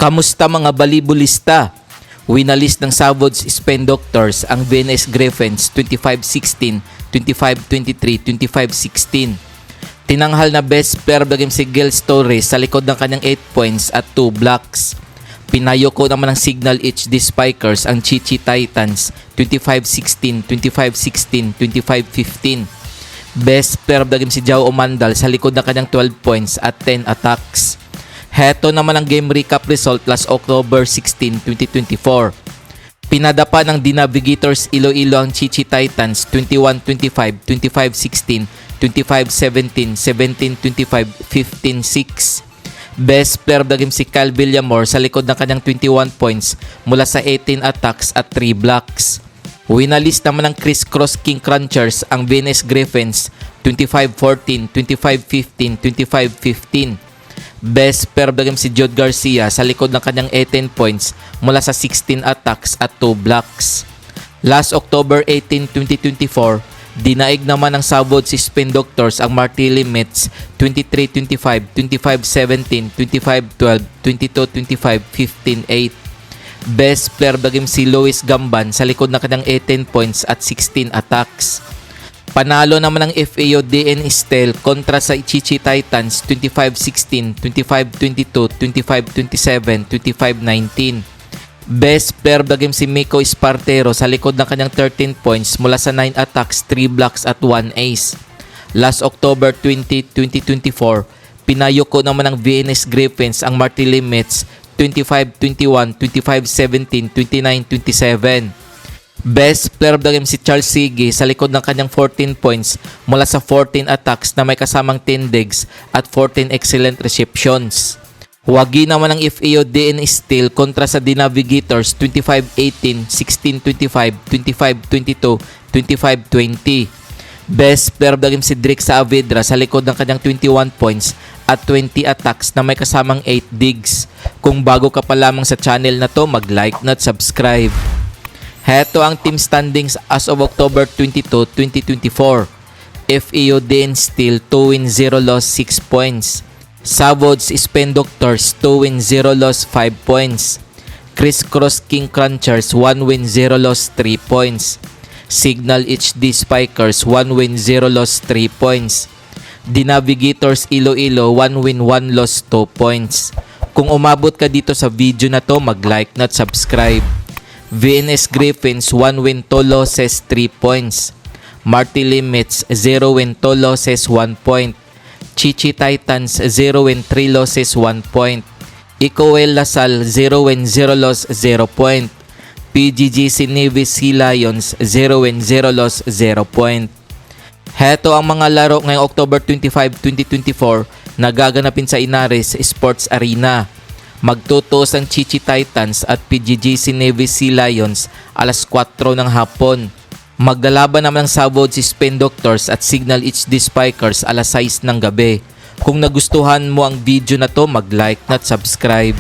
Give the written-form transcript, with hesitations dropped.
Kamusta mga balibulista? Winalis ng Savods Spin Doctors ang VNS Griffins 25-16, 25-23, 25-16. Tinanghal na best player of the game si Gil Torres sa likod ng kanyang 8 points at 2 blocks. Pinayoko naman ng Signal HD Spikers ang Chichi Titans 25-16, 25-16, 25-15. Best player of the game si Jao Omandal sa likod ng kanyang 12 points at 10 attacks. Heto naman ang game recap result last October 16, 2024. Pinadapa ng The Navigators Iloilo ang Chichi Titans 21-25, 25-16, 25-17, 17-25, 15-6. Best player of the game si Kyle Villamor sa likod ng kanyang 21 points mula sa 18 attacks at 3 blocks. Winalis naman ng Chris Cross King Crunchers ang VNS Griffins 25-14, 25-15, 25-15. Best player of the game si Jod Garcia sa likod ng kanyang 18 points mula sa 16 attacks at 2 blocks. Last October 18, 2024, dinaig naman ng Savods Spin Doctors ang Martilli Mets 23-25, 25-17, 25-12, 22-25, 15-8. Best player of the game si Luis Gamban sa likod ng kanyang 18 points at 16 attacks. Panalo naman ng FAO DN Estel kontra sa Chichi Titans 25-16, 25-22, 25-27, 25-19. Best player of the game si Miko Espartero sa likod ng kanyang 13 points mula sa 9 attacks, 3 blocks at 1 ace. Last October 20, 2024, pinayoko naman ng VNS Griffins ang Martilli Mets 25-21, 25-17, 29-27. Best player of the game si Charles Sige sa likod ng kanyang 14 points mula sa 14 attacks na may kasamang 10 digs at 14 excellent receptions. Huwagi naman ang FAO DN Steel kontra sa The Navigators 25-18, 16-25, 25-22, 25-20. Best player of the game si Drake Saavedra sa likod ng kanyang 21 points at 20 attacks na may kasamang 8 digs. Kung bago ka pa lamang sa channel na to, mag-like at subscribe. Heto ang team standings as of October 22, 2024. FAO DN Steel 2 win 0 loss 6 points. Savods Spin Doctors 2 win 0 loss 5 points. Chris Cross King Crunchers 1 win 0 loss 3 points. Signal HD Spikers 1 win 0 loss 3 points. The Navigators Iloilo 1 win 1 loss 2 points. Kung umabot ka dito sa video na to, mag-like at subscribe. VNS Griffins 1 win 2 losses 3 points. Martilli Mets 0 win 2 losses 1 point. Chichi Titans 0 win 3 losses 1 point. Icoel Lasal 0 win 0 loss 0 point. PGGC Navy Sea Lions 0 win 0 loss 0 point. Heto ang mga laro ngayong October 25, 2024 na gaganapin sa Inares Sports Arena. Magtutuos ang Chichi Titans at PGGC Navy Sea Lions alas 4 ng hapon. Maglalaban naman ang Savods Spin Doctors at Signal HD Spikers alas 6 ng gabi. Kung nagustuhan mo ang video na to, mag-like at subscribe.